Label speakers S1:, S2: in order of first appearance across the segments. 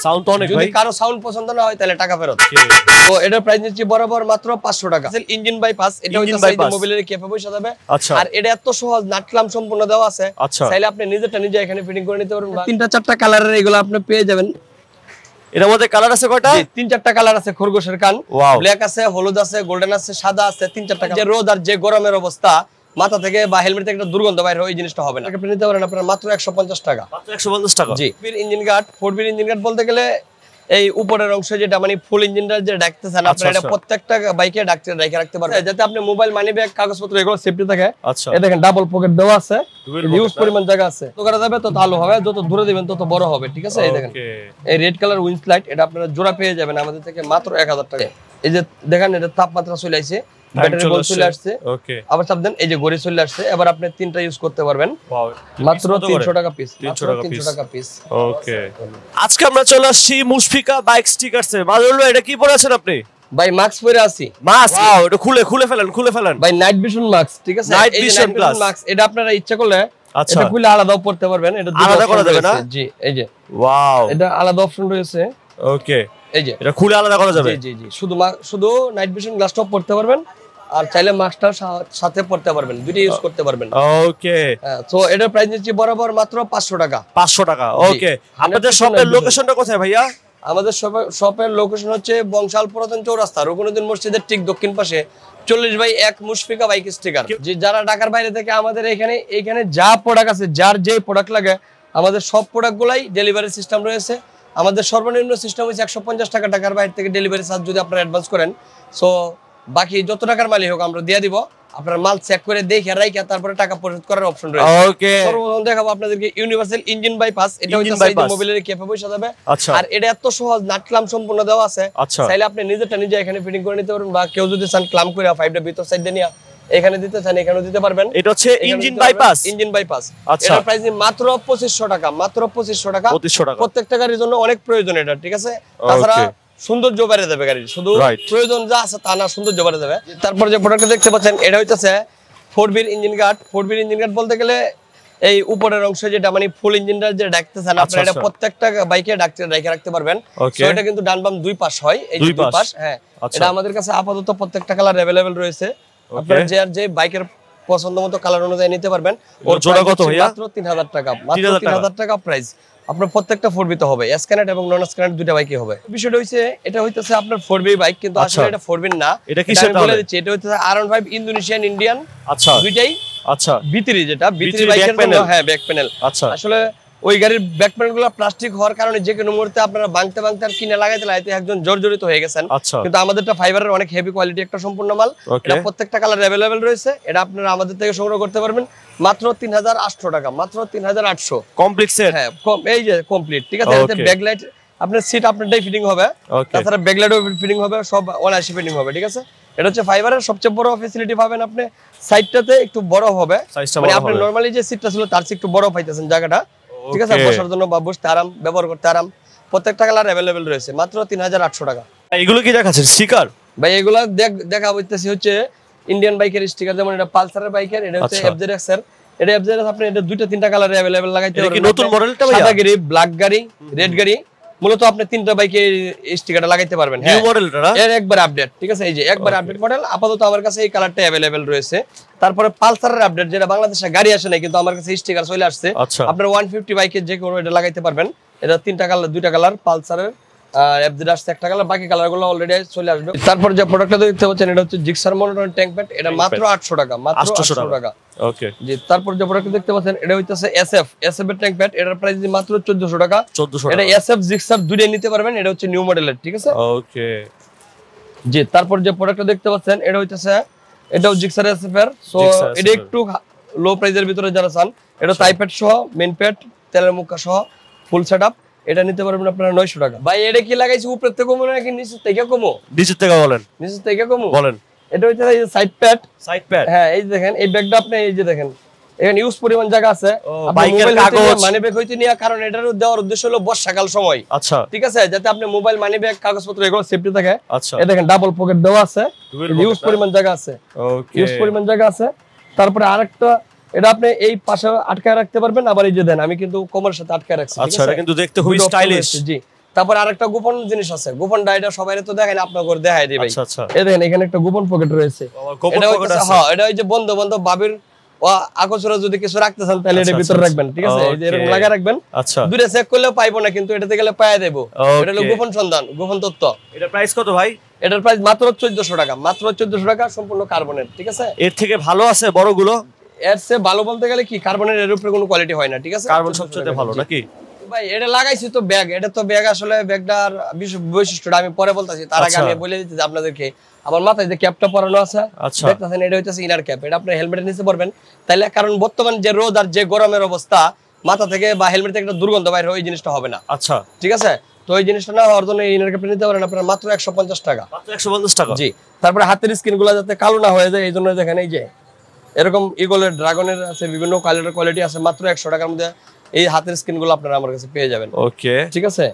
S1: Sound তো অনেক ভাই।
S2: যদি কারো সাউন্ড পছন্দ না হয় তাহলে টাকা ফেরত। তো এটার প্রাইস নিচ্ছি বরাবর মাত্র 500 টাকা। ইঞ্জিন বাইপাস, এটা হচ্ছে এই মোবাইলের ক্যাপে বসে যাবে। আর এটা এত সহজ, নাটক্লাম সম্পূর্ণ দেওয়া আছে। চাইলে আপনি নিজেরটা নিজে এখানে ফিটিং করে নিতে পারবেন। তিনটা চারটা কালারের এগুলো আপনি পেয়ে যাবেন।
S1: এর মধ্যে কালার আছে কয়টা?
S2: তিন চারটা কালার আছে। খরগোশের কান, ব্ল্যাক আছে, হলুদ আছে, গোল্ডেন আছে, সাদা আছে, তিন চারটা। যে রোদ আর যে গরমের অবস্থা, মাথা থেকে বা হেলমেট থেকে একটা দুর্গন্ধ বাইরে হয়, এই জিনিসটা হবে না। আপনি নিতে পারেন আপনার মাত্র 150 টাকা।
S1: মাত্র 150 টাকা।
S2: জি। Engine guard, 4B engine guard বলতে গেলে এই উপরের অংশ যেটা মানে ফুল ইঞ্জিনটা যে ডাকতেছেন আপনারা, এটা প্রত্যেকটা বাইকে ডাকতে রাখতে পারবেন, যাতে আপনি মোবাইল, মানি ব্যাগ, কাগজপত্র এগুলো সেফটি থাকে। এই দেখেন ডাবল পকেট দেওয়া আছে, ইউজ পরিমাণ জায়গা আছে। তো করা যাবে তত ভালো হবে, যত দূরে দিবেন তত বড় হবে। ঠিক আছে, এই দেখেন এই রেড কালার উইন্ড লাইট, এটা আপনারা জোড়া পেয়ে যাবেন আমাদের থেকে মাত্র 1000 টাকা। এই যে দেখেন এটা তাপমাত্রা চলে আসছে, ব্যাটারি বল চলে আসছে। ওকে, আবার সাবধান, এই যে ঘড়ি চলে আসছে। এবার আপনি তিনটা ইউজ করতে পারবেন। মাত্র 300 টাকা পিস। 300 টাকা পিস।
S1: ওকে, আজকে আমরা চলে আসছি মুশফিকা বাইক স্টিকারসে। মাঝুল ভাই, এটা কি পরে আছেন আপনি?
S2: ভাই মাস্ক পরে আছি।
S1: মাস্ক, ওয়াও, এটা খুলে ফেলেন
S2: ভাই। নাইট ভিশন মাস্ক, ঠিক আছে,
S1: নাইট ভিশন প্লাস
S2: মাস্ক। এটা আপনারা ইচ্ছা করলে এটা খুলে আলাদাও পড়তে পারবেন। এটা
S1: আলাদা করা যাবে না?
S2: জি, এই যে
S1: ওয়াও,
S2: এটা আলাদা অপশন রয়েছে।
S1: ওকে,
S2: এই যে
S1: এটা খুলে আলাদা করা যাবে।
S2: জি জি, শুধু নাইট ভিশন গ্লাসটাও পড়তে পারবেন, আর চাইলে মাস্কটার সাথে পড়তে পারবেন, দুটো ইউজ করতে পারবেন।
S1: ওকে,
S2: তো এটার প্রাইস নিচ্ছি বরাবর মাত্র 500 টাকা।
S1: 500 টাকা। ওকে, আপনাদের শপের লোকেশনটা কোথায় ভাইয়া?
S2: আমাদের শপের লোকেশন হচ্ছে বংশাল পুরাতন চৌরাস্তা, রুকনুদ্দিন মসজিদের ঠিক দক্ষিণ পাশে, 40/1 মুশফিকা বাইক স্টিকার। যে যারা ঢাকার বাইরে থেকে আমাদের এখানে যা প্রোডাক্ট আছে, যার যে প্রোডাক্ট লাগে, আমাদের সব প্রোডাক্টগুলাই ডেলিভারি সিস্টেম রয়েছে। আমাদের সর্বনিম্ন সিস্টেম হচ্ছে 150 টাকা ঢাকার বাইরে থেকে ডেলিভারি চার্জ যদি আপনারা অ্যাডভান্স করেন। সো বাকি যত টাকার মালই হোক আমরা দিয়ে দিব। আপনার মাল চেক করে দেখে রাইখা তারপরে টাকা পরিশোধ করার অপশন রয়েছে। ওকে, সর্বপ্রথম দেখাবো আপনাদেরকে ইউনিভার্সাল ইঞ্জিন বাইপাস। এটা হচ্ছে এই মোবাইলের ক্যাপে বসে যাবে। আর এটা এত সহজ, নাটক্লাম সম্পূর্ণ দেওয়া আছে। চাইলে আপনি নিজেরটা নিজে এখানে ফিটিং করে নিতে পারবেন, বা কেউ যদি চান ক্লাম করে 5টা ভিতর সাইড দিয়ে নিয়ে এখানে দিতে চান এখানেও দিতে পারবেন।
S1: এটা হচ্ছে ইঞ্জিন বাইপাস।
S2: এটার প্রাইস মাত্র 2500 টাকা। মাত্র 2500 টাকা। প্রত্যেকটা গাড়ির জন্য অনেক প্রয়োজন এটা, ঠিক আছে। তাছাড়া সৌন্দর্য বাড়িয়ে দেবে গাড়ির, শুধু প্রয়োজন যা আছে তা না, সৌন্দর্য বাড়িয়ে দেবে। তারপর যে প্রোডাক্টটা দেখতে পাচ্ছেন, এটা হচ্ছে 4B engine guard. 4B engine guard বলতে গেলে এই উপরের অংশ যেটা মানে ফুল ইঞ্জিনটা যে ডাকতেছেন আপনারা, এটা প্রত্যেকটা বাইকে ডাকতে রাখতে পারবেন। তো এটা কিন্তু ডান বাম দুই পাশ হয়, এই দুই পাশ। হ্যাঁ, এটা আমাদের কাছে আপাতত প্রত্যেকটা কালার अवेलेबल রয়েছে। আপনারা যে বাইকের পছন্দ মতো কালার অনুযায়ী নিতে পারবেন। ওর জোড়া কত ভাইয়া? মাত্র 3000 টাকা। মাত্র 3000 টাকা প্রাইস। আপনার প্রত্যেকটা 4B তে হবে, স্ক্যানেট এবং নন স্ক্যানেট দুইটা বাইকই হবে। বিষয়টা হইছে এটা হইতাছে আপনার 4B বাইক, কিন্তু আসলে এটা 4B না। এটা কিসের বলে দিচ্ছি, এটা হইতাছে R15 ইন্দোনেশিয়ান ইন্ডিয়ান। আচ্ছা, দুইটাই। আচ্ছা, ভিতরি যেটা ভিতরি বাইকের জন্য, হ্যাঁ, ব্যাক প্যানেল। আচ্ছা, আসলে ওই গাড়ির ব্যাক প্যানেলগুলো প্লাস্টিক হওয়ার কারণে যে কোনো মুহূর্তে আপনারা ভাঙতে আর কিনে লাগাইতে একজন জর্জরিত হয়ে গেছেন। কিন্তু আমাদেরটা ফাইবারের অনেক হেভি কোয়ালিটি একটা সম্পূর্ণ মাল। এটা প্রত্যেকটা কালার अवेलेबल রয়েছে। এটা আপনারা আমাদের থেকে সংগ্রহ করতে পারবেন মাত্র 3800 টাকা। মাত্র 3800 কমপ্লিট সেট। হ্যাঁ, এই যে কমপ্লিট, ঠিক আছে। এতে ব্যাকলাইট, আপনার সিট আপনারটাই ফিটিং হবে, তাছাড়া ব্যাকলাইটও ফিটিং হবে, সব অনায়াসে ফিটিং হবে, ঠিক আছে। এটা হচ্ছে ফাইবারের সবচেয়ে বড় ফ্যাসিলিটি পাবেন আপনি। সাইডটাতে একটু বড় হবে, মানে আপনি নরমালি যে সিটটা ছিল তার চেয়ে একটু বড় পাইতেছেন জায়গাটা, ঠিক আছে। বসার জন্য বা বসতে আরাম, ব্যবহার করতে আরাম। প্রত্যেকটা কালার अवेलेबल রয়েছে মাত্র 3800 টাকা।
S1: এগুলো কি দেখাচ্ছেন স্টিকার? ভাই
S2: এগুলো দেখা হইতেছে হচ্ছে ইন্ডিয়ান বাইকের স্টিকার, যেমন এটা পালসারের বাইকের, এটা হচ্ছে FZX এর। এটা FZX আপনি এটা দুইটা তিনটা কালারে अवेलेबल লাগাইতে পারবেন। এটা কি নতুন মডেলটা ভাই? সাদা গাড়ি, ব্ল্যাক গাড়ি, রেড গাড়ি, মূলত আপনি তিনটা বাইকে স্টিকারটা লাগাইতে পারবেন। হ্যাঁ, নিউ মডেলটা না, এর একবার আপডেট, ঠিক আছে। এই যে একবার আপডেট মডেল, আপাতত আমার কাছে এই কালারটা अवेलेबल রয়েছে। তারপরে পালসারের আপডেট, যেটা বাংলাদেশে গাড়ি আসে না কিন্তু আমার কাছে স্টিকার চলে আসছে। আপনার 150 বাইকের যে কোনো এটা লাগাইতে পারবেন। এটা তিনটা কালার, দুইটা কালার পালসারের, আর FZX একটা কালার, বাকি কালারগুলো অলরেডি চলে আসবে। তারপর যে প্রোডাক্টটা দেখতে পাচ্ছেন, এটা হচ্ছে জিক্সার মনোটন ট্যাঙ্ক প্যাড। এটা মাত্র 800 টাকা। মাত্র 800 টাকা। ওকে, জি। তারপর যে প্রোডাক্ট দেখতে পাচ্ছেন, এটা হইতাছে SF এর ট্যাঙ্ক প্যাড। এটার প্রাইস মাত্র 1400 টাকা। 1400 টাকা। এটা SF জিক্সার দুইটাই নিতে পারবেন। এটা হচ্ছে নিউ মডেলের, ঠিক আছে। ওকে, জি। তারপর যে প্রোডাক্টটা দেখতে পাচ্ছেন, এটা হইতাছে, এটাও জিক্সার SF এর। সো এটা একটু লো প্রাইসের ভিতরে যারা চান, এটা টাই প্যাড সহ, মেইন প্যাড, তেলের মুখা সহ ফুল সেটআপ, এটা নিতে পারবেন আপনারা 900 টাকা। ভাই এটা কি লাগাইছি উপরে থেকে কমো নাকি নিচে থেকে কমো? নিচে থেকে বলেন। নিচে থেকে কমো বলেন। এটা হচ্ছে এই সাইড প্যাড। হ্যাঁ, এই দেখেন এই ব্যাগটা আপনি এই যে দেখেন, এখানে ইউজ পরিমাণ জায়গা আছে। বাইকের কাগজ, মানি ব্যাগ হইতে নিয়া, কারণ এটার দেওয়ার উদ্দেশ্য হলো বর্ষাকাল সময়। আচ্ছা, ঠিক আছে, যাতে আপনি মোবাইল, মানি ব্যাগ, কাগজপত্র এগুলো সেফটি থাকে। আচ্ছা, এই দেখেন ডাবল পকেট দেওয়া আছে, ইউজ পরিমাণ জায়গা আছে। ওকে, ইউজ পরিমাণ জায়গা আছে। তারপরে আরেকটা, এটা আপনি এই পাশে আটকায় রাখতে পারবেন, আবার এই যে দেন আমি কিন্তু কোমরের সাথে আটকায় রাখছি। আচ্ছা, এটা কিন্তু দেখতে খুবই স্টাইলিশ। জি, তারপর আরেকটা গোপন জিনিস আছে, গোপন ডাইটা সবাই তো দেখাই না, আপনাকে দেখাই দিই ভাই। এই দেখেন এখানে একটা গোপন পকেট রয়েছে, এটা হচ্ছে হ্যাঁ এটা ওই যে বন্ধু বান্ধব বাবির আকর্ষণে যদি কিছু রাখতে চান তাহলে এর ভিতরে রাখবেন, ঠিক আছে? এই যে এরকম লাগা রাখবেন, দূরে চেক করলেও পাইবো না, কিন্তু এটাতে গেলে পাওয়া দেবো। এটা হলো গোপন সন্ধান, গোপন তথ্য।
S1: এটার প্রাইস কত ভাই?
S2: এটার প্রাইস মাত্র 1400 টাকা, মাত্র 1400 টাকা, সম্পূর্ণ কার্বনের, ঠিক আছে?
S1: এর থেকে ভালো আছে বড়গুলো?
S2: এর চেয়ে ভালো বলতে গেলে কি কার্বনের এর উপরে কোনো কোয়ালিটি হয় না, ঠিক আছে?
S1: কার্বন সবচেয়ে ভালো নাকি
S2: ভাই? এটা লাগাইছি তো ব্যাগ, এটা তো ব্যাগ আসলে ব্যাগটার বৈশিষ্ট্যটা আমি পরে বলতাছি, তার আগে আমি বলে দিতে আপনাদেরকে আমার মাথায় যে ক্যাপটা পরানো আছে দেখতেছেন, এটা হইতাছে ইনার ক্যাপ। এটা আপনি হেলমেটের নিচে পরবেন তাইলে, কারণ বর্তমান যে রোদ আর যে গরমের অবস্থা, মাথা থেকে বা হেলমেট থেকে একটা দুর্গন্ধ বাইরে হয়, ওই জিনিসটা হবে না।
S1: আচ্ছা,
S2: ঠিক আছে? তো ওই জিনিসটা না হওয়ার জন্য ইনার ক্যাপটা নিতে পারেন আপনারা মাত্র 150 টাকা।
S1: মাত্র 150 টাকা? জি।
S2: তারপরে হাতের স্কিনগুলো যাতে কালো না হয়ে যায় এই জন্য দেখেন এই যে এরকম ইগলের ড্রাগনের আছে, বিভিন্ন কালারের কোয়ালিটি আছে, মাত্র 100 টাকার মধ্যে এই হাতের স্কিনগুলো আপনারা আমার কাছে পেয়ে যাবেন।
S1: ওকে, ঠিক আছে।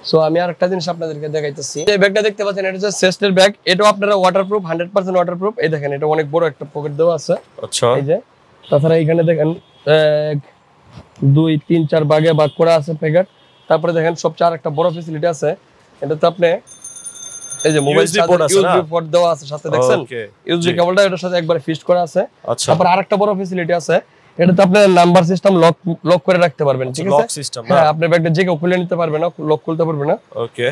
S2: সো আমি আরেকটা জিনিস আপনাদেরকে দেখাইতেছি, এই ব্যাগটা দেখতে পাচ্ছেন, এটা হচ্ছে চেস্টের ব্যাগ। এটাও আপনারা ওয়াটারপ্রুফ, 100% ওয়াটারপ্রুফ। এই দেখেন এটা অনেক বড় একটা পকেট দেওয়া আছে। আচ্ছা, এই যে তাছাড়া এখানে দেখেন 1 2 3 4 ভাগে ভাগ করা আছে প্যাকেট। তারপরে দেখেন সবচেয়ে আরেকটা বড় ফ্যাসিলিটি আছে, এটাতে আপনি এই যে মোবাইল চার্জার ইউএসবি পোর্ট দেওয়া আছে সাথে, দেখছেন ইউএসবি কেবলটা এটার সাথে একবারে ফিক্সড করা আছে। তারপর আরেকটা বড় ফ্যাসিলিটি আছে, এটাতে আপনি নাম্বার সিস্টেম লক করে রাখতে পারবেন, ঠিক আছে? লক সিস্টেম, হ্যাঁ, আপনি ব্যাগটা যে কেউ খুলে নিতে পারবে না, লক খুলতে পারবে না। ওকে।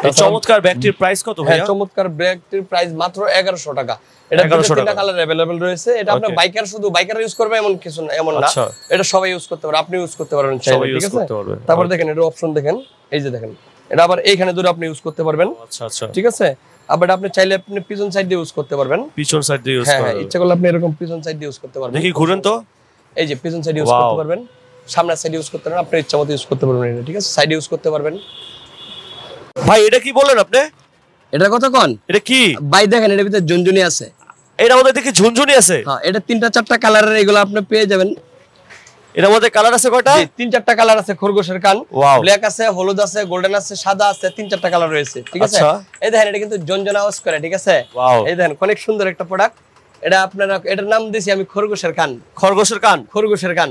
S2: এই চমৎকার ব্যাগটির প্রাইস কত ভাই? হ্যাঁ, চমৎকার ব্যাগটির প্রাইস মাত্র 1100 টাকা। এটা 1100 টাকা কালার अवेलेबल রয়েছে। এটা আপনি বাইকার শুধু বাইকার ইউজ করবে এমন কিছু না, এমন না, এটা সবাই ইউজ করতে পারে, আপনি ইউজ করতে পারবেন চাইলে, ঠিক আছে? তারপর দেখেন এর অপশন দেখেন, এই যে দেখেন এটা আবার এইখানে ধরে আপনি ইউজ করতে পারবেন। আচ্ছা আচ্ছা, ঠিক আছে? আবার আপনি চাইলে আপনি পিছন সাইড দিয়ে ইউজ করতে পারবেন, পিছন সাইড দিয়ে ইউজ করতে পারবেন। হ্যাঁ, ইচ্ছা করলে আপনি এরকম পিছন সাইড দিয়ে ইউজ করতে পারবেন। দেখি ঘুরেন তো, এই যে পিছন সাইড ইউজ করতে পারবেন, সামনের সাইড ইউজ করতে পারবেন, আপনি ইচ্ছা মতো ইউজ করতে পারবেন এটা, ঠিক আছে? সাইড ইউজ করতে পারবেন।
S1: ভাই এটা কি বলেন আপনি?
S2: এটা কত কোন? এটা কি ভাই? দেখেন এর ভিতরে ঝুনঝুনি আছে, এটার মধ্যে দেখি ঝুনঝুনি আছে। হ্যাঁ, এটা 3টা 4টা কালারের, এগুলো আপনি পেয়ে যাবেন। এর মধ্যে কালার আছে কয়টা? 3-4টা কালার আছে। খরগোশের কান, ব্ল্যাক আছে, হলুদ আছে, গোল্ডেন আছে, সাদা আছে, 3-4টা কালার রয়েছে, ঠিক আছে? এই দেখেন এটা কিন্তু ঝনঝনা আওয়াজ করে, ঠিক আছে? এই দেখেন অনেক সুন্দর একটা প্রোডাক্ট। এটা আপনারা এটার নাম দিয়েছি আমি খরগোশের কান। খরগোশের কান, খরগোশের কান।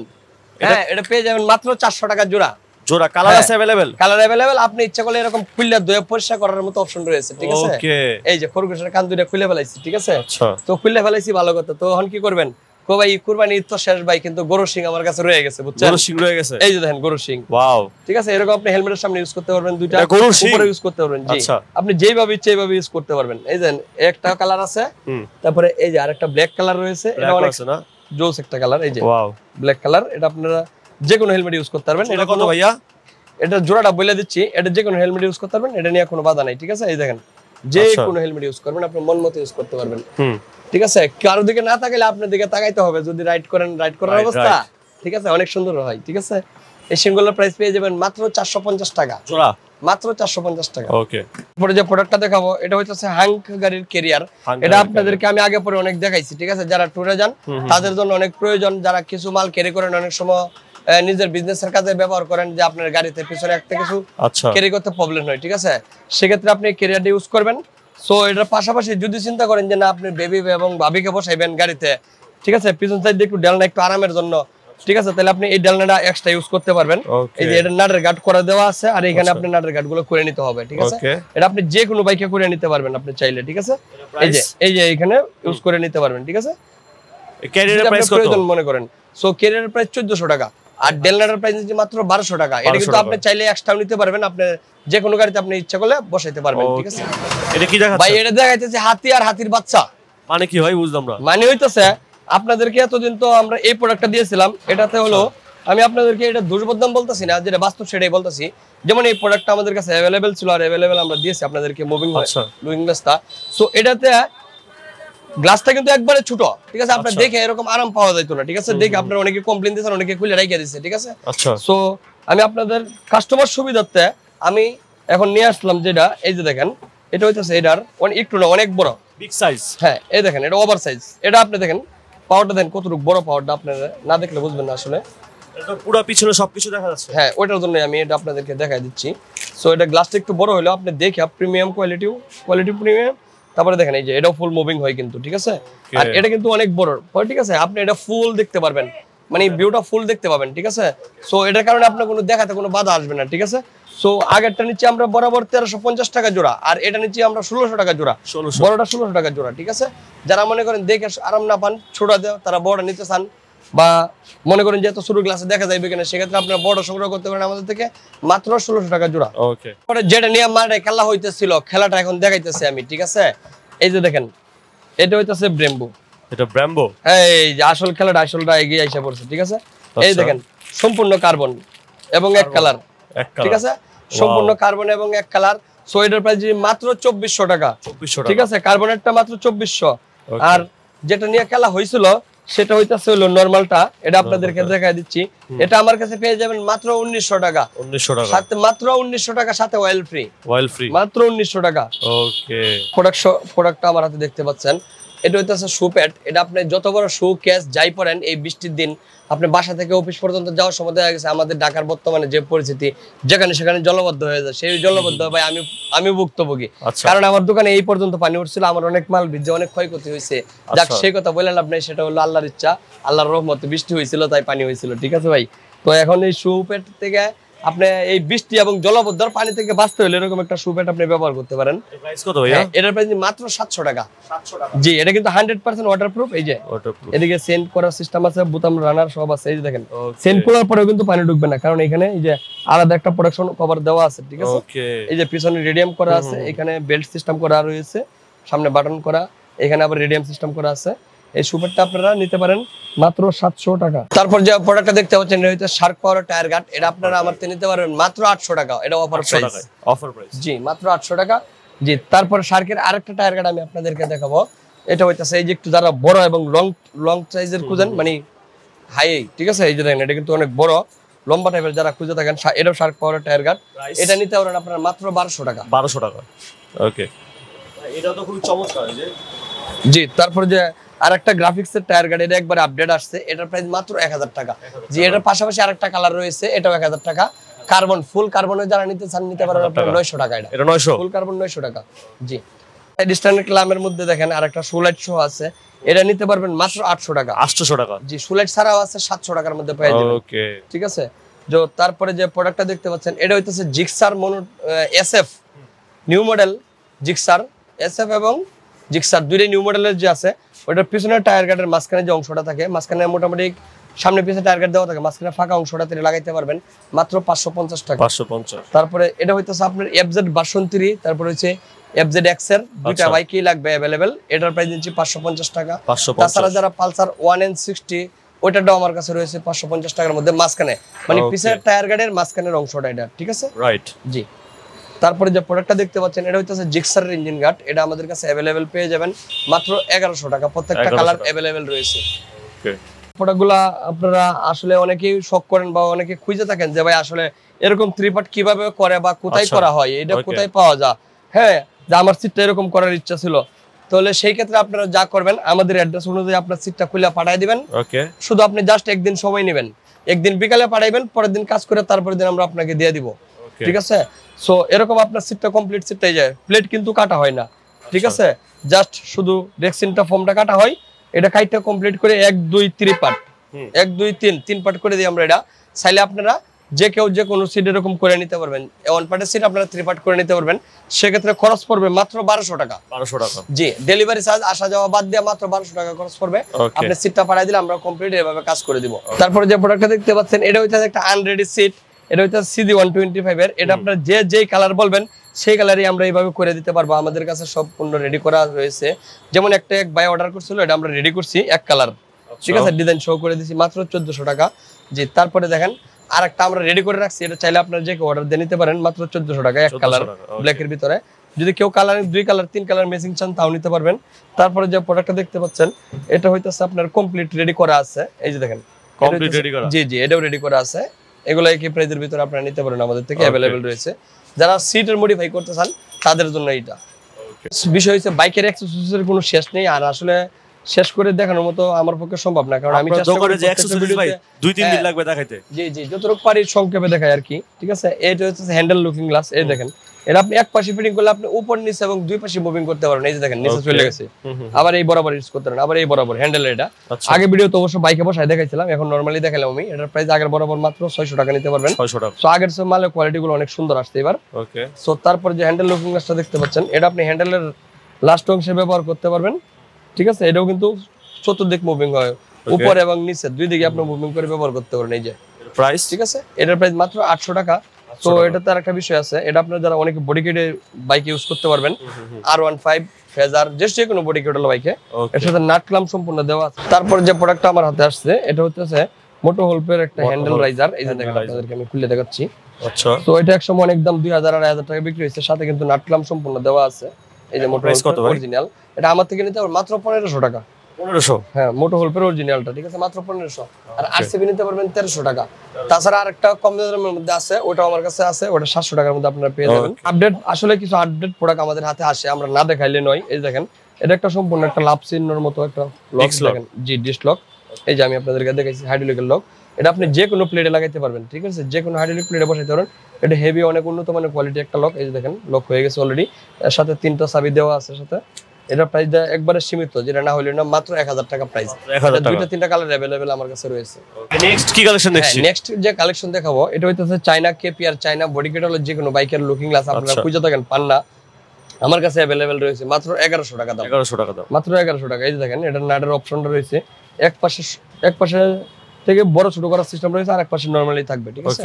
S2: হ্যাঁ, এটা পেয়ে যাবেন মাত্র 400 টাকা জোড়া। জোড়া কালার আছে अवेलेबल, কালার अवेलेबल। আপনি ইচ্ছা করলে এরকম খুলে ধুয়ে পরিষ্কার করার মতো অপশন রয়েছে, ঠিক আছে? ওকে, এই যে খরগোশের কান দুইটা খুলে ফেলাইছি, ঠিক আছে? আচ্ছা, তো খুলে ফেলাইছি, ভালো কথা। তো এখন কি করবেন? কো ভাই কুরবানি তো শেষ ভাই, কিন্তু গরু সিং আমার কাছে রয়ে গেছে, বুঝছেন? গরু সিং রয়ে গেছে, এই যে দেখেন গরু সিং। ওয়াও, ঠিক আছে? এরকম আপনি হেলমেটের সামনে ইউজ করতে পারবেন, দুইটা উপরে ইউজ করতে পারবেন। জি, আপনি যেইভাবে ইচ্ছা এইভাবে ইউজ করতে পারবেন। এই দেখেন একটা কালার আছে, তারপরে এই যে আরেকটা ব্ল্যাক কালার রয়েছে, এটা অনেক আছে না, জোস একটা কালার। এই যে ওয়াও, ব্ল্যাক কালার। এটা আপনারা যে কোনো হেলমেট ইউজ করতে পারবেন। এটা কত ভাইয়া? এটা জোড়াটা বলে দিচ্ছি, এটা যে কোনো হেলমেট ইউজ করতে পারবেন, এটা নিয়ে কোনো বাধা নাই, ঠিক আছে? এই দেখেন যে কোনো হেলমেট ইউজ করবেন, আপনি মন মতো ইউজ করতে পারবেন, ঠিক আছে? কারো দিকে না তাকাইলে আপনার দিকে তাকাইতে হবে যদি রাইড করেন, রাইড করার অবস্থা, ঠিক আছে? অনেক সুন্দর হয়, ঠিক আছে? এই সিঙ্গুলার প্রাইস পেয়ে যাবেন মাত্র 450 টাকা জোড়া, মাত্র 450 টাকা। ওকে, পরে যে প্রোডাক্টটা দেখাবো এটা হচ্ছে হাঙ্ক গাড়ির ক্যারিয়ার। এটা আপনাদেরকে আমি আগে পরে অনেক দেখাইছি, ঠিক আছে? যারা ট্যুরে যান তাদের জন্য অনেক প্রয়োজন, যারা কিছু মাল ক্যারি করেন, অনেক সময় নিজের বিজনেসের কাজে ব্যবহার করেন, যে আপনার গাড়িতে পিছনে একটা কিছু ক্যারি করতে প্রবলেম হয়, ঠিক আছে? সেক্ষেত্রে আপনি ক্যারিয়ারটা ইউজ করবেন। সো এটার পাশাপাশি যদি চিন্তা করেন যে না আপনি বেবি এবং ভাবিকে বসাইবেন গাড়িতে, ঠিক আছে? পিছন সাইড দিয়ে একটু ডালনা একটু আরামের জন্য, ঠিক আছে? তাহলে আপনি এই ডালনাটা এক্সট্রা ইউজ করতে পারবেন। এই যে এটা নাটের গার্ড করে দেওয়া আছে, আর এখানে আপনি নাটের গার্ড গুলো করে নিতে হবে, ঠিক আছে? এটা আপনি যে কোনো বাইকে করে নিতে পারবেন আপনি চাইলে, ঠিক আছে? এই যে এখানে ইউজ করে নিতে পারবেন, ঠিক আছে? ক্যারিয়ারের প্রাইস কত মনে করেন? সো ক্যারিয়ারের প্রাইস 1400 টাকা, আর ডেলনাটার প্রাইস হচ্ছে মাত্র 1200 টাকা। এটা কিন্তু আপনি চাইলে এক্সট্রা নিতে পারবেন, আপনি যে কোনো গাড়িতে আপনি ইচ্ছা করলে বসাইতে পারবেন, ঠিক আছে? এটা কি দেখাচ্ছে ভাই? এটা দেখাইতেছে হাতি আর হাতির বাচ্চা। মানে কি ভাই বুঝলাম না। মানে হইতাছে আপনাদেরকে এতদিন তো আমরা এই প্রোডাক্টটা দিয়েছিলাম, এটাতে হলো আমি আপনাদেরকে এটা দুর্বদনাম বলতাছি না, যেটা বাস্তব সেটাই বলতাছি। যেমন এই প্রোডাক্টটা আমাদের কাছে अवेलेबल ছিল, আর अवेलेबल আমরা দিয়েছি আপনাদেরকে মুভিং গ্লাসটা। সো এটাতে গ্লাসটা কিন্তু একবারে ছোট, ঠিক আছে? আপনারা দেখে এরকম আরাম পাওয়া যাইতো না, ঠিক আছে? দেখে আপনারা অনেকে কমপ্লেইন দিয়েছেন, অনেকে খুলে রাইখা দিয়েছে, ঠিক আছে? আচ্ছা, সো আমি আপনাদের কাস্টমার সুবিধার্থে আমি এখন নিয়ে আসলাম যেটা, এই যে দেখেন এটা হইতাছে এটার একটু না অনেক বড় বিগ সাইজ। হ্যাঁ, এই দেখেন এটা ওভার সাইজ। এটা আপনি দেখেন পাওয়ারটা দেন কতটুকু বড়, পাওয়ারটা আপনারা না দেখলে বুঝবেন না আসলে। এটা পুরো পিছনে সবকিছু দেখা যাচ্ছে। হ্যাঁ, ওইটার জন্য আমি এটা আপনাদেরকে দেখাই দিচ্ছি। সো এটা গ্লাসটা একটু বড় হলো, আপনি দেখে প্রিমিয়াম কোয়ালিটি প্রিমিয়াম। তারপরে দেখেন এই যে এটাও ফুল মুভিং হয় কিন্তু, ঠিক আছে? আর এটা কিন্তু অনেক বড়, ঠিক আছে? আপনি এটা ফুল দেখতে পারবেন, মানে ভিউটা ফুল দেখতে পাবেন, ঠিক আছে? সো এটার কারণে আপনার কোনো দেখাতে কোনো বাধা আসবে না, ঠিক আছে? সো আগেরটা নিচে আমরা বরাবর 1350 টাকা জোড়া, আর এটা নিচে আমরা 1600 টাকা জোড়া, বড়টা 1600 টাকা জোড়া। ঠিক আছে, যারা মনে করেন দেখে আরাম না পান ছোটা দেয়, তারা বড়টা নিতে চান, বা মনে করেন যে এত ছোট গ্লাসে দেখা যাবে কিনা, সেক্ষেত্রে আপনারা বড় সংগ্রহ করতে পারেন আমাদের থেকে, মাত্র 1600 টাকা জোড়া।
S1: ওকে,
S2: পরে যেটা নিয়ে মাঠে খেলা হইতেছিল, খেলাটা এখন দেখাইতেছি আমি। ঠিক আছে, এই যে দেখেন, এটা হইতেছে ব্রেম্বো।
S1: এটা ব্রেম্বো,
S2: এই যে আসল খেলাটা, আসলটা এগিয়ে আইসা পড়ছে। ঠিক আছে, এই দেখেন সম্পূর্ণ কার্বন এবং এক কালার। ঠিক আছে, সম্পূর্ণ কার্বন এবং এক কালার। সো এটার প্রাইস মাত্র 2400 টাকা। ঠিক আছে, কার্বনেরটা মাত্র 2400। আর যেটা নিয়ে খেলা হয়েছিল সেটা হইতাছে হলো নরমালটা, এটা আপনাদেরকে দেখাই দিচ্ছি। এটা আমার কাছে পেয়ে যাবেন মাত্র 1900 টাকা। 1900 টাকা সাথে, মাত্র 1900 টাকা সাথে অয়েল ফ্রি। অয়েল ফ্রি মাত্র 1900 টাকা। ওকে, প্রোডাক্টটা আমার হাতে দেখতে পাচ্ছেন, এটা হইতাছে শু প্যাড। এটা আপনি যত বড় শু ক্যাশ যাই পরেন, এই বৃষ্টির দিন আপনি বাসা থেকে অফিস পর্যন্ত যাওয়ার সময় দেখা গেছে আমাদের ঢাকার বর্তমানে যে পরিস্থিতি, যেখানে সেখানে জলবদ্ধ হয়ে যায়, সেই জলবদ্ধ ভাই আমি ভুক্তভোগী। কারণ আমার দোকানে এই পর্যন্ত পানি উঠছিল, আমার অনেক মাল ভিজে অনেক ক্ষয়ক্ষতি হয়েছে। যাক, সেই কথা বললেন আপনি, সেটা হলো আল্লাহর ইচ্ছা, আল্লাহর রহমতে বৃষ্টি হয়েছিল তাই পানি হয়েছিল। ঠিক আছে ভাই, তো এখন এই শু প্যাড থেকে আপনি এই বৃষ্টি এবং জলবদ্ধর পানি থেকে বাঁচতে হলে এরকম একটা শু প্যাড আপনি ব্যবহার করতে পারেন। এটার প্রাইস মাত্র 700 টাকা। জি, এটা কিন্তু 100% ওয়াটারপ্রুফ। এই যে এদিকে সেন্ড করার সিস্টেম আছে, বোতাম রানার সব আছে। এই যে দেখেন, সেন্ড করার পরেও কিন্তু পানি ঢুকবে না, কারণ এখানে এই যে আলাদা একটা প্রোডাকশন কভার দেওয়া আছে। ঠিক আছে, এই যে পিছনে রেডিয়াম করা আছে, এখানে বেল্ট সিস্টেম করা রয়েছে, সামনে বাটন করা, এখানে আবার রেডিয়াম সিস্টেম করা আছে। এই সুপারটা আপনারা নিতে পারেন মাত্র 700 টাকা। তারপর যে প্রোডাক্টটা দেখতে পাচ্ছেন, এটা হচ্ছে শার্ক পাওয়ার টায়ার গার্ড। এটা আপনারা আমার থেকে নিতে পারবেন মাত্র 800 টাকা। এটা অফার প্রাইস। অফার প্রাইস, জি, মাত্র 800 টাকা। জি, তারপর শার্কের আরেকটা টায়ার গার্ড আমি আপনাদেরকে দেখাবো। এটা হইতাছে এই যে একটু যারা বড় এবং লং সাইজের খুঁজেন, মানে হাই। ঠিক আছে, এই যে দেখেন, এটা কিন্তু অনেক বড় লম্বা টাইপের যারা খুঁজে থাকেন, এটাও শার্ক পাওয়ার টায়ার গার্ড। এটা নিতে পারেন আপনারা মাত্র 1200 টাকা। 1200 টাকা। ওকে, এটা তো খুব চমৎকার। জি, তারপর যে আরেকটা গ্রাফিক্সের টায়ার গার্ড, এটা একবার আপডেট আসছে, এটার প্রাইস মাত্র 1000 টাকা। জি, এটার পাশাপাশি আরেকটা কালার রয়েছে, এটাও 1000 টাকা। কার্বন, ফুল কার্বনে যারা নিতে চান নিতে পারেন আপনারা 900 টাকা। এটা 900, ফুল কার্বন 900 টাকা। জি, ডিস্টানের ক্লামের মধ্যে দেখেন আরেকটা সুলাইট শো আছে, এটা নিতে পারবেন মাত্র 800 টাকা। 800 টাকা। জি, সুলাইট ছাড়াও আছে 700 টাকার মধ্যে পেয়ে যাবেন। ওকে, ঠিক আছে। যে তারপরে যে প্রোডাক্টটা দেখতে পাচ্ছেন, এটা হইতাছে Gixxer mono SF new model. Gixxer SF এবং জিক্সার দুইটাই নিউ মডেলের যে আছে, ওটার পিছনের টায়ার গার্ডের মাঝখানে যে অংশটা থাকে, মাঝখানে মোটামুটি সামনে পিছনে টায়ার গার্ড দেওয়া থাকে, মাঝখানে ফাঁকা অংশটা তিনি লাগাইতে পারবেন মাত্র 550 টাকা। 550। তারপরে এটা হইতাছে আপনার এফজেড ভার্সন 3, তারপর হচ্ছে এফজেড এক্স এর দুইটা বাইকই লাগবে अवेलेबल। এটার প্রাইস দিচ্ছি 550 টাকা। তাছাড়া যারা পালসার 1N60 ওইটাও আমার কাছে রয়েছে 550 টাকার মধ্যে, মাঝখানে মানে পিছনের টায়ার গার্ডের মাঝখানের অংশটা এটা। ঠিক আছে, রাইট। জি, তারপরে যে প্রোডাক্টটা দেখতে পাচ্ছেন, এটা হচ্ছে জিক্সার ইঞ্জিন গার্ড। এটা আমাদের কাছে अवेलेबल পেয়ে যাবেন মাত্র 1100 টাকা। প্রত্যেকটা কালার अवेलेबल রয়েছে। ওকে, প্রোডাক্টগুলা আপনারা আসলে অনেকেই শক করেন বা অনেকে খুঁজে থাকেন যে ভাই আসলে এরকম ত্রিপার্ট কিভাবে করে বা কোথায় করা হয়, এটা কোথায় পাওয়া যায়। হ্যাঁ, যে আমার সিটটা এরকম করার ইচ্ছা ছিল, তাহলে সেই ক্ষেত্রে আপনারা যা করবেন, আমাদের অ্যাড্রেস অনুযায়ী আপনার সিটটা খুলে পাঠিয়ে দিবেন। ওকে, শুধু আপনি জাস্ট একদিন সময় নেবেন, একদিন বিকালে পাঠাইবেন, পরের দিন কাজ করে তারপরের দিন আমরা আপনাকে দিয়ে দিব। ঠিক আছে, সো এরকম আপনার সিটটা কমপ্লিট সিটটাই যায়, প্লেট কিন্তু কাটা হয় না। ঠিক আছে, জাস্ট শুধু রেক্সিনটা ফর্মটা কাটা হয়, এটা কাইটটা কমপ্লিট করে 1 2 3 পার্ট, 1 2 3 পার্ট করে দিই আমরা। এটা চাইলে আপনারা যে কেউ যে কোনো সিট এরকম করে নিতে পারবেন। ওয়ান পার্টের সিট আপনারা 3 পার্ট করে নিতে পারবেন, সেক্ষেত্রে খরচ পড়বে মাত্র 1200 টাকা। 1200 টাকা। জি, ডেলিভারি চার্জ আসা যাওয়া বাদ দিয়ে মাত্র 1200 টাকা খরচ পড়বে। আপনি সিটটা পাঠিয়ে দিলে আমরা কমপ্লিট এভাবে কাজ করে দিব। তারপরে যে প্রোডাক্টটা দেখতে পাচ্ছেন, এটা হচ্ছে একটা আনরেডি সিট। এটা হচ্ছে CD125 এর। এটা আপনার যেই কালার বলবেন সেই কালারই আমরা এইভাবে করে দিতে পারবো। আমাদের কাছে সব পণ্য রেডি করা রয়েছে। যেমন একটা এক ভাই অর্ডার করছিল, এটা আমরা রেডি করছি এক কালার। ঠিক আছে, ডিজাইন শো করে দিছি মাত্র 1400 টাকা। জি, তারপরে দেখেন আরেকটা আমরা রেডি করে রাখছি, এটা চাইলে আপনারা যে কেউ অর্ডার দিয়ে নিতে পারেন মাত্র 1400 টাকা, এক কালার ব্ল্যাকের ভিতরে। যদি কেউ কালার 2 কালার 3 কালার ম্যাচিং চান তাও নিতে পারবেন। তারপরে যে প্রোডাক্টটা দেখতে পাচ্ছেন, এটা হইতাছে আপনার কমপ্লিট রেডি করা আছে। এই যে দেখেন, কমপ্লিট রেডি করা। জি জি, এটাও রেডি করা আছে। এগুলো একই প্রাইসের ভিতরে আপনারা নিতে পারেন, আমাদের থেকে अवेलेबल রয়েছে। যারা সিটের মডিফাই করতে চান তাদের জন্য এটা। বিষয় হচ্ছে বাইকের অ্যাক্সেসরিজের কোনো শেষ নেই, আর আসলে শেষ করে দেখানোর মতো আমার পক্ষে সম্ভব না, কারণ আমি চেষ্টা করি যে অ্যাক্সেসরিজ ভাই 2-3 দিন লাগবে দেখাইতে। জি জি, যতটুকু পারি সংক্ষেপে দেখাই আর কি। ঠিক আছে, এটা হচ্ছে হ্যান্ডেল লুকিং গ্লাস। এই দেখেন, এটা আপনি এক পাশে ফিটিং করলে আপনি উপর নিচে এবং দুই পাশে মুভিং করতে পারবেন। এই যে দেখেন নিচে চলে গেছে, আবার এই বরাবর ইউজ করতে পারেন, আবার এই বরাবর হ্যান্ডেল। এটা আগে ভিডিও তো অবশ্য বাইকে বসায় দেখাইছিলাম, এখন নরমালি দেখালাম আমি। এটার প্রাইস আগের বরাবর মাত্র 600 টাকা নিতে পারবেন।
S1: 600 টাকা।
S2: সো আগের সব মালের কোয়ালিটি গুলো অনেক সুন্দর আসছে এবার।
S1: ওকে।
S2: সো তারপর যে হ্যান্ডেল লুকিং গ্লাসটা দেখতে পাচ্ছেন, এটা আপনি হ্যান্ডেলের লাস্ট অংশে ব্যবহার করতে পারবেন, ঠিক আছে। এটাও কিন্তু চতুর্দিক মুভিং হয়, উপর এবং নিচে দুই দিকে আপনি মুভিং করে ব্যবহার করতে পারেন। এই যে
S1: প্রাইস,
S2: ঠিক আছে, এটার প্রাইস মাত্র 800 টাকা। তো এটা তার একটা বিষয় আছে, এটা আপনারা যারা অনেক বডি কিটে বাইক ইউজ করতে পারবেন, R15 ফেজার যে কোনো বডি কিট বাইকে, এর সাথে নাট ক্লাম্প সম্পূর্ণ দেওয়া আছে। তারপর যে প্রোডাক্টটা আমার হাতে আসছে, এটা হচ্ছে মোটো হোলপের একটা হ্যান্ডেল রাইজার। এই যে দেখেন, আপনাদেরকে আমি খুলে দেখাচ্ছি।
S1: আচ্ছা।
S2: তো এটা একসময় অনেক দাম 2000 আর 1000 টাকা বিক্রি হয়েছে, সাথে কিন্তু নাট ক্লাম্প সম্পূর্ণ দেওয়া আছে। এই যে মোটো হোলপের অরিজিনাল, এটা আমার থেকে নিতে মাত্র 1500 টাকা।
S1: 1500?
S2: হ্যাঁ, মোটো হোলপের অরিজিনালটা, ঠিক আছে, মাত্র 1500। আর আরসিবি নিতে পারবেন 1300 টাকা। তাছাড়া আরেকটা কম দামের মধ্যে আছে, ওটা আমার কাছে আছে, ওটা 700 টাকার মধ্যে আপনারা পেয়ে যাবেন। আপডেট, আসলে কিছু আপডেট প্রোডাক্ট আমাদের হাতে আসে, আমরা না দেখাইলে নয়। এই দেখেন, এটা একটা সম্পূর্ণ একটা লাভ চিহ্নের মতো একটা লক দেখেন, জি ডিশ লক। এই যে আমি আপনাদেরকে দেখাইছি হাইড্রোলিকের লক। এটা আপনি যে কোনো প্লেটে লাগাইতে পারবেন, ঠিক আছে, যে কোনো হাইড্রোলিক প্লেটে বসাইতে পারবেন। এটা হেভি, অনেক উন্নত মানের কোয়ালিটি একটা লক। এই যে দেখেন, লক হয়ে গেছে অলরেডি, এর সাথে 3টা চাবি দেওয়া আছে সাথে। এটা প্রাইস একবারে সীমিত, যেটা না হলে না মাত্র 1000 টাকা প্রাইস। দুইটা তিনটা কালার अवेलेबल আমার কাছে রয়েছে।
S1: নেক্সট কি কালেকশন দেখছি?
S2: নেক্সট যে কালেকশন দেখাবো, এটা হইতেছে China KPR, China body kit হলো যে কোনো বাইকের লুকিং গ্লাস আপনারা খুঁজে থাকেন পান না, আমার কাছে अवेलेबल রয়েছে মাত্র 1100 টাকা দাম।
S1: 1100 টাকা দাম,
S2: মাত্র 1100 টাকা। এই যে দেখেন, এটা নাটের অপশনটা রয়েছে, এক পাশে থেকে বড় ছোট করার সিস্টেম রয়েছে, আর এক পাশে নরমালি থাকবে, ঠিক আছে।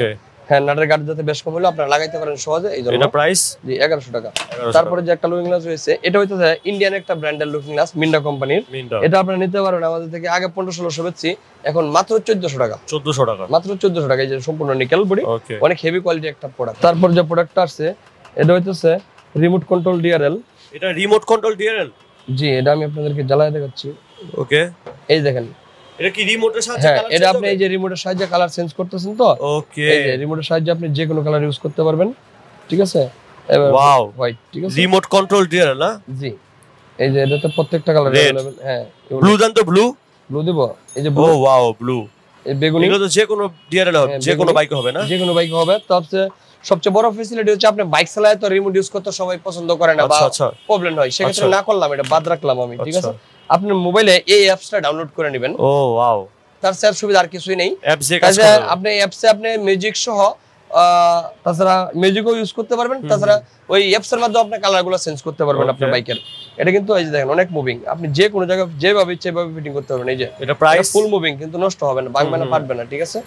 S2: হ্যাঁ, নাটের গার্ড যাতে বেশ কম হলো আপনারা লাগাইতে পারেন সহজে, এই জন্য এটা প্রাইস জি 1100 টাকা। তারপরে যে একটা লুকিং গ্লাস রয়েছে, এটা হইতেছে ইন্ডিয়ান একটা ব্র্যান্ডের লুকিং গ্লাস, মিন্ডা কোম্পানির। এটা আপনারা নিতে পারেন আমাদের থেকে, আগে 1500-1600 বেচছি, এখন মাত্র 1400 টাকা। 1400 টাকা, মাত্র 1400 টাকা। এই যে সম্পূর্ণ নিকেল বডি, অনেক হেভি কোয়ালিটি একটা প্রোডাক্ট। তারপর যে প্রোডাক্টটা আছে, এটা হইতেছে রিমোট কন্ট্রোল ডিআরএল।
S1: এটা রিমোট কন্ট্রোল ডিআরএল?
S2: জি, এটা আমি আপনাদেরকে জ্বালায় দেখাচ্ছি। ওকে, এই দেখেন,
S1: এটা কি রিমোটের সাহায্যে কালার চেঞ্জ হবে?
S2: এটা আপনি এই যে রিমোটের সাহায্যে কালার চেঞ্জ করতেছেন তো। ওকে, এই যে রিমোটের সাহায্যে আপনি যে কোনো কালার ইউজ করতে পারবেন, ঠিক আছে। ওয়াও, হোয়াইট, ঠিক আছে, রিমোট কন্ট্রোল ডিআরএল না? জি, এই যে এটাতে প্রত্যেকটা কালার अवेलेबल। হ্যাঁ, ব্লু দেন তো, ব্লু দেব। এই যে ব্লু, ও ওয়াও, ব্লু, এই বেগুনি, এগুলো তো যে কোনো ডিআরএল হবে, যে কোনো বাইকে হবে না? যে কোনো বাইকে হবে। তবে সবচেয়ে বড় ফ্যাসিলিটি হচ্ছে আপনি বাইক চালায় তো রিমোট ইউজ করতে সবাই পছন্দ করে না বা প্রবলেম হয়, সেক্ষেত্রে না করলাম, এটা বাদ রাখলাম আমি, ঠিক আছে। আপনার মোবাইলে এই অ্যাপসটা ডাউনলোড করে নেবেন। ও ওয়াও, তার স্যার সুবিধা আর কিছুই নেই। আপনি অ্যাপসে আপনি মিউজিক সহ তাছাড়া মিউজিকও ইউজ করতে পারবেন, তাছাড়া ওই অ্যাপস এর মাধ্যমে আপনি কালারগুলো চেঞ্জ করতে পারবেন আপনার বাইকের। এটা কিন্তু এই যে দেখেন, অনেক মুভিং, আপনি যে কোনো জায়গায় যেভাবে ইচ্ছে সেভাবে ফিটিং করতে পারবেন। এই যে এটা প্রাইস ফুল মুভিং, কিন্তু নষ্ট হবে না, ভাঙবে না, ফাটবে না, ঠিক আছে।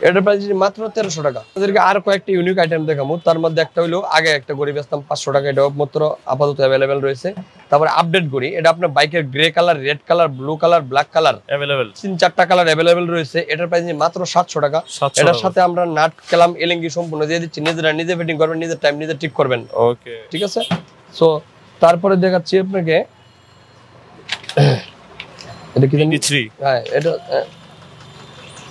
S2: এটার প্রাইস মাত্র 1300 টাকা। আপনাদেরকে আর কয়েকটা ইউনিক আইটেম দেখাবো, তার মধ্যে একটা হলো আগে একটা গড়ি বেচতাম 500 টাকা, এটা মাত্র আপাতত अवेलेबल রয়েছে। তারপরে আপডেট গড়ি, এটা আপনার বাইকের grey colour, red colour, blue colour, black colour available, 3-4টা কালার अवेलेबल রয়েছে। এটার প্রাইস মাত্র 700 টাকা। এটার সাথে আমরা নাট ক্লাম এলএনজি সম্পূর্ণ দিয়ে দিচ্ছি, নিজেরা নিজে ফিটিং করবেন, নিজের টাইম নিজে ঠিক করবেন। ওকে, ঠিক আছে। সো তারপরে দেখাচ্ছি আপনাকে, এটা কি জানি 3। হ্যাঁ,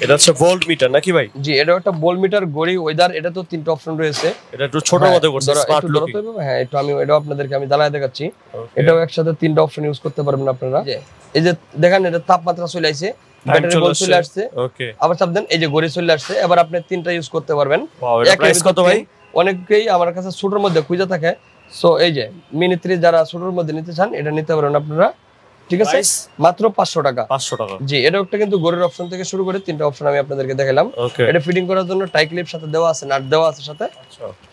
S2: এটা হচ্ছে ভোল্ট মিটার নাকি ভাই? জি, এটা একটা ভোল্ট মিটার গড়ি ওয়েদার। এটা তো 3টা অপশন রয়েছে, এটা একটু ছোট মধ্যে করছে, স্মার্ট লুকিং। হ্যাঁ, একটু আমি এটা আপনাদেরকে আমি জ্বালায় দেখাচ্ছি। এটাও একসাথে 3টা অপশন ইউজ করতে পারবেন আপনারা। এই যে দেখেন, এটা তাপমাত্রা চলে আসছে, ব্যাটারি বল চলে আসছে। ওকে, আবার চাপ দেন, এই যে গড়ি চলে আসছে। এবার আপনি 3টা ইউজ করতে পারবেন। এর প্রাইস কত ভাই? অনেকেই আমার কাছে ছোটর মধ্যে খুঁজে থাকে। সো এই যে মিনি 3 যারা ছোটর মধ্যে নিতে চান, এটা নিতে পারেন আপনারা, ঠিক আছে, মাত্র 500 টাকা। 500 টাকা, জি। এটা একটা কিন্তু গড়ির অপশন থেকে শুরু করে 3টা অপশন আমি আপনাদেরকে দেখালাম। এটা ফিটিং করার জন্য টাই ক্লিপ সাথে দেওয়া আছে, নাট দেওয়া আছে সাথে,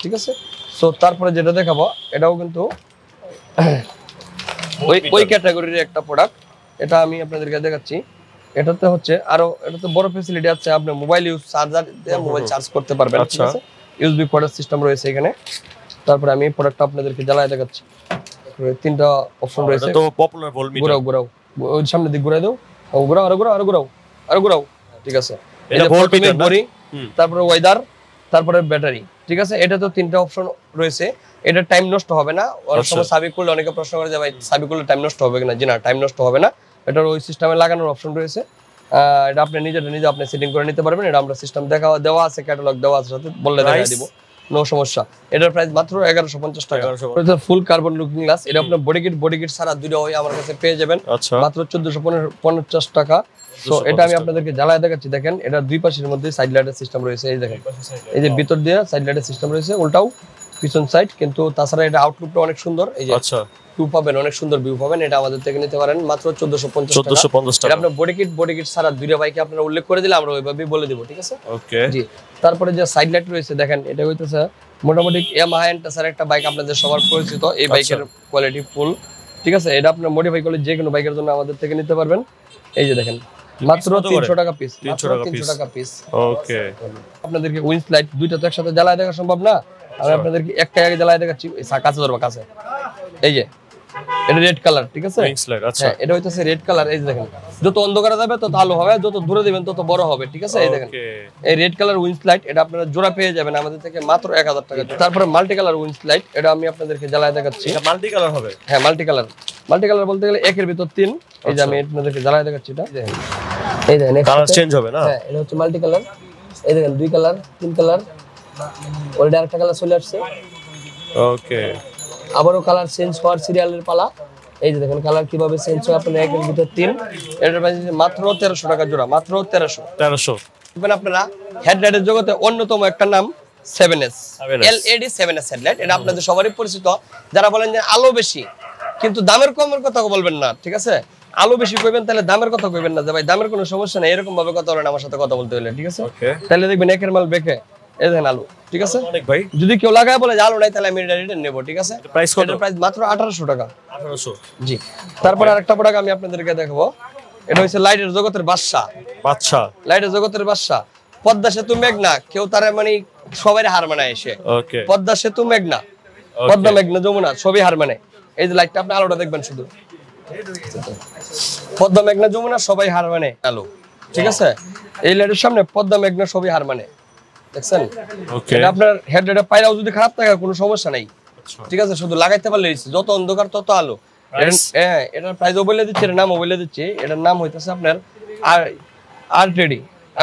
S2: ঠিক আছে। সো তারপরে যেটা দেখাবো, এটাও কিন্তু ওই ক্যাটাগরির একটা প্রোডাক্ট। এটা আমি আপনাদেরকে দেখাচ্ছি। এটাতে হচ্ছে আরো, এটাতে বড় ফ্যাসিলিটি আছে, আপনি মোবাইল ইউজ চার্জার দিয়ে মোবাইল চার্জ করতে পারবেন, ঠিক আছে। ইউএসবি পোর্টের সিস্টেম রয়েছে এখানে। তারপরে আমি এই প্রোডাক্টটা আপনাদেরকে জ্বালায় দেখাচ্ছি। 3টা অপশন রয়েছে। এটা তো পপুলার ভোল্ট মিটার। ঘোরাও, ওই সামনে দিক ঘুরাই দাও, ঘোরাও, আর ঘোরাও, ঠিক আছে। এটা ভোল্ট মিটার বডি, তারপরে ওয়েদার, তারপরে ব্যাটারি, ঠিক আছে। এটা তো 3টা অপশন রয়েছে। এটা টাইম নষ্ট হবে না। অনেক সময় সাবি করলে অনেকে প্রশ্ন করে যে ভাই সাবি করলে টাইম নষ্ট হবে কিনা। জি না, টাইম নষ্ট হবে না। এটার ওই সিস্টেমে লাগানোর অপশন রয়েছে। এটা আপনি নিজে আপনি সেটিং করে নিতে পারবেন। এটা আমরা সিস্টেম দেওয়া আছে, ক্যাটালগ দেওয়া আছে, সাথে বললে দেখাই দিব, নো সমস্যা। এটার প্রাইস মাত্র 1150 টাকা। এটা ফুল কার্বন লুকিং গ্লাস। এটা আপনার বডি কিট ছাড়া দুটো হয় আমার কাছে পেয়ে যাবেন মাত্র 1450 টাকা। সো এটা আমি আপনাদেরকে জ্বালায় দেখাচ্ছি। দেখেন, এটা দুই পাশের মধ্যে সাইড লাইটের সিস্টেম রয়েছে। এই দেখেন, এই যে ভিতর দিয়ে সাইড লাইটের সিস্টেম রয়েছে, উল্টাও পিছন সাইড, কিন্তু তাছাড়া এটা আউটলুকটা অনেক সুন্দর। এই যে
S1: আচ্ছা
S2: ভিউ পাবেন, অনেক সুন্দর ভিউ পাবেন। এটা আমাদের থেকে নিতে পারেন মাত্র 1450 টাকা। আপনার বডি কিট ছাড়া দুইটা বাইকে আপনারা উল্লেখ করে দিলে আমরা ওইভাবেই বলে দেব, ঠিক আছে?
S1: ওকে
S2: জি। তারপরে যে সাইড লাইট রয়েছে দেখেন, এটা হইতেছে মোটামুটি ইয়ামাহা এন্টাসার একটা বাইক, আপনাদের সবার পরিচিত। এই বাইকের কোয়ালিটি ফুল, ঠিক আছে? এটা আপনারা মডিফাই করলে যে কোনো বাইকের জন্য আমাদের থেকে নিতে পারবেন। এই যে দেখেন মাত্র 300 টাকা পিস, 300 টাকা পিস।
S1: ওকে,
S2: আপনাদেরকে উইন্স লাইট দুইটা তো একসাথে জ্বালায় দেখা সম্ভব না, আমি আপনাদেরকে একটা আগে জ্বালায় দেখাচ্ছি। কাছে ধরবা, কাছে। এই যে এটা রেড কালার, ঠিক আছে?
S1: আচ্ছা
S2: এটা হইতাছে রেড কালার। এই যে দেখেন, যত অন্ধকারে যাবে তত আলো হবে, যত দূরে দিবেন তত বড় হবে, ঠিক আছে? এই দেখেন এই রেড কালার উইন্স লাইট, এটা আপনারা জোড়া পেয়ে যাবেন আমাদের থেকে মাত্র 1000 টাকা। তারপরে মাল্টি কালার উইন্স লাইট, এটা আমি আপনাদেরকে জ্বালায় দেখাচ্ছি।
S1: এটা মাল্টি কালার হবে?
S2: হ্যাঁ, মাল্টি কালার। মাল্টি কালার বলতে গেলে একের ভিতর 3। এই যে আমি আপনাদেরকে জ্বালায় দেখাচ্ছি। এটা দেখেন, এই দেখেন
S1: কালার চেঞ্জ হবে না?
S2: হ্যাঁ, এটা হচ্ছে মাল্টি কালার। এই দেখেন 2 কালার 3 কালার, অলরেডি আরেকটা কালার চলে আসছে।
S1: ওকে,
S2: আবারও কালার চেঞ্জ হওয়ার সিরিয়ালের পালা। এই যে দেখেন কালার কিভাবে চেঞ্জ হয়। আপনার একের ভিতর 3, এটার প্রাইস মাত্র 1300 টাকা জোড়া, মাত্র 1300। আপনারা হেডলাইটের জগতে অন্যতম একটা নাম 7S LED 7S হেডলাইট। এটা আপনাদের সবারই পরিচিত। যারা বলেন যে আলো বেশি কিন্তু দামের কমের কথা বলবেন না, ঠিক আছে? আলো বেশি কইবেন তাহলে দামের কথা কইবেন না, যে ভাই দামের কোনো সমস্যা নাই, এরকম ভাবে কথা বলেন আমার সাথে কথা বলতে হলে, ঠিক আছে? তাহলে দেখবেন একের মাল বেকে। এই দেখেন আলু, ঠিক আছে?
S1: অনেক ভাই,
S2: যদি কেউ লাগায় বলে যে আলু নাই, তাহলে আমি এটা রিটার্ন নেব, ঠিক আছে?
S1: প্রাইস কত?
S2: এটার প্রাইস মাত্র 1800 টাকা।
S1: 1800।
S2: জি। তারপর আরেকটা প্রোডাক্ট আমি আপনাদেরকে দেখাবো। এটা হচ্ছে লাইটের জগতের বাদশা। লাইটের জগতের বাদশা পদ্মা সেতু মেঘনা, কেউ তার মানে সবাই হার মানায় এসে।
S1: ওকে,
S2: পদ্মা সেতু মেঘনা, পদ্মা মেঘনা যমুনা সবই হার মানে। এই যে লাইটটা আপনি আলোটা দেখবেন, শুধু পদ্মা মেঘনা যমুনা সবাই হার মানে আলো, ঠিক আছে? এই লাইটের সামনে পদ্মা মেঘনা সবই হার মানে, দেখছেন? এটা আপনার হেডলাইটটা পাইরাও যদি খারাপ থাকে কোনো সমস্যা নাই, ঠিক আছে? শুধু লাগাইতে পারলে যত অন্ধকার তত আলো। হ্যাঁ, এটার প্রাইসও বলে দিচ্ছি, এটার নামও বলে দিচ্ছি। এটার নাম হইতেছে আপনার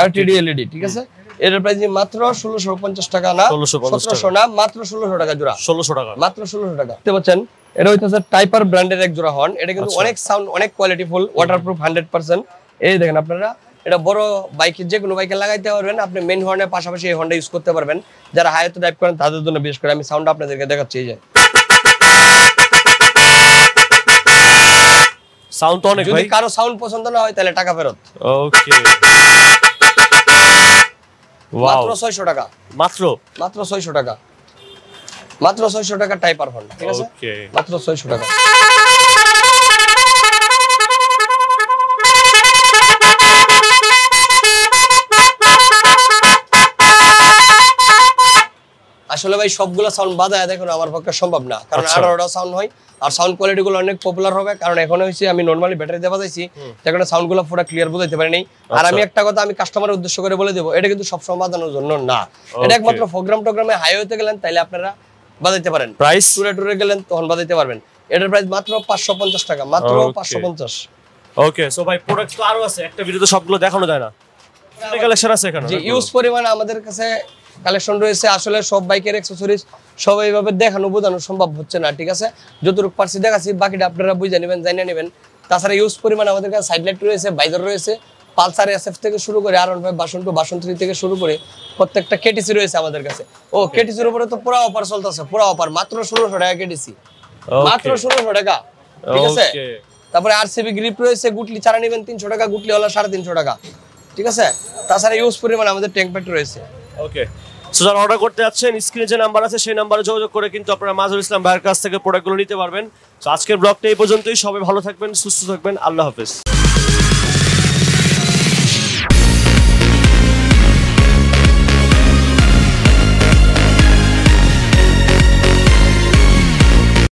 S2: RTD LED, ঠিক আছে? এটার প্রাইস মাত্র 1650 টাকা, না 1700 না, মাত্র 1600 টাকা জোড়া। 1600 টাকা, মাত্র 1600 টাকা। দেখতে পাচ্ছেন এটা হইতেছে টাইপার ব্র্যান্ডের এক জোড়া হর্ন। এটা কিন্তু অনেক সাউন্ড, অনেক কোয়ালিটিফুল, ওয়াটারপ্রুফ 100%। এই দেখেন আপনারা, এটা বড় বাইকে যে কোনো বাইকে লাগাইতে পারবেন। আপনি মেইন হর্নের পাশাপাশি এই হর্নটা ইউজ করতে পারবেন। যারা হাইওয়েতে ড্রাইভ করেন তাদের জন্য বিশেষ করে আমি সাউন্ডটা আপনাদেরকে দেখাচ্ছি। এই যে
S1: সাউন্ড তো অনেক ভাই।
S2: যদি কারো সাউন্ড পছন্দ না হয় তাহলে টাকা ফেরত।
S1: ওকে,
S2: মাত্র 600 টাকা,
S1: মাত্র
S2: 600 টাকা, মাত্র 600 টাকা টাইপার হর্ন, ঠিক আছে?
S1: ওকে,
S2: মাত্র 600 টাকা। আসলে ভাই সবগুলো সাউন্ড বাজায় দেখুন আমার পক্ষে সম্ভব না, কারণ 18টা সাউন্ড হয়। আর সাউন্ড কোয়ালিটি গুলো অনেক পপুলার হবে, কারণ এখন হইছে আমি নরমালি ব্যাটারি দিয়ে বাজাইছি, তখন সাউন্ড গুলো পুরো ক্লিয়ার বুঝাইতে পারি নাই। আর আমি একটা কথা আমি কাস্টমারের উদ্দেশ্য করে বলে দেব, এটা কিন্তু সব সময় বাজানোর জন্য না। এটা একমাত্র প্রোগ্রামে হাইওয়েতে গেলেন তাইলে আপনারা বাজাইতে পারেন,
S1: প্রাইস
S2: টুরে গেলেন তখন বাজাইতে পারবেন। এটার প্রাইস মাত্র 550 টাকা, মাত্র 550।
S1: ওকে, সো ভাই প্রোডাক্ট তো আরো আছে, একটা ভিডিওতে সবগুলো দেখানো যায় না। কালেকশন আছে এখানে,
S2: জি ইউজ পরিমাণ আমাদের কাছে কালেকশন রয়েছে। আসলে সব বাইকের অ্যাকসেসরিজ সব এইভাবে দেখানো বোঝানো সম্ভব হচ্ছে না, ঠিক আছে? যতটুকু পারছি দেখাচ্ছি, বাকিটা আপনারা বুঝে নেবেন, জানিয়ে নেবেন। তাছাড়া ইউজ পরিমাণ আমাদের কাছে সাইড লাইট রয়েছে, বাইজার রয়েছে, পালসার SF থেকে শুরু করে R15 ভার্সন 2 ভার্সন 3 থেকে শুরু করে প্রত্যেকটা কেটিসি রয়েছে আমাদের কাছে। ও কেটিসির উপরে তো পুরো অফার চলতেছে, পুরো অফার, মাত্র 1600 টাকা কেটিসি, মাত্র 1600 টাকা, ঠিক আছে? তারপরে RCB গ্রিপ রয়েছে, গুটলি চারা নেবেন 300 টাকা, গুটলি হলো 350 টাকা, ঠিক আছে? তাছাড়া ইউজ পরিমাণ আমাদের ট্যাঙ্ক প্যাড রয়েছে।
S1: ওকে, সো যারা অর্ডার করতে যাচ্ছেন স্ক্রিনে যে নাম্বার আছে সেই নাম্বারে যোগাযোগ করে কিন্তু আপনারা মাজহারুল ইসলাম ভাইয়ের কাছ থেকে প্রোডাক্টগুলো নিতে পারবেন। তো আজকের ব্লগটা এই পর্যন্তই। সবাই ভালো থাকবেন, সুস্থ থাকবেন, আল্লাহ হাফেজ।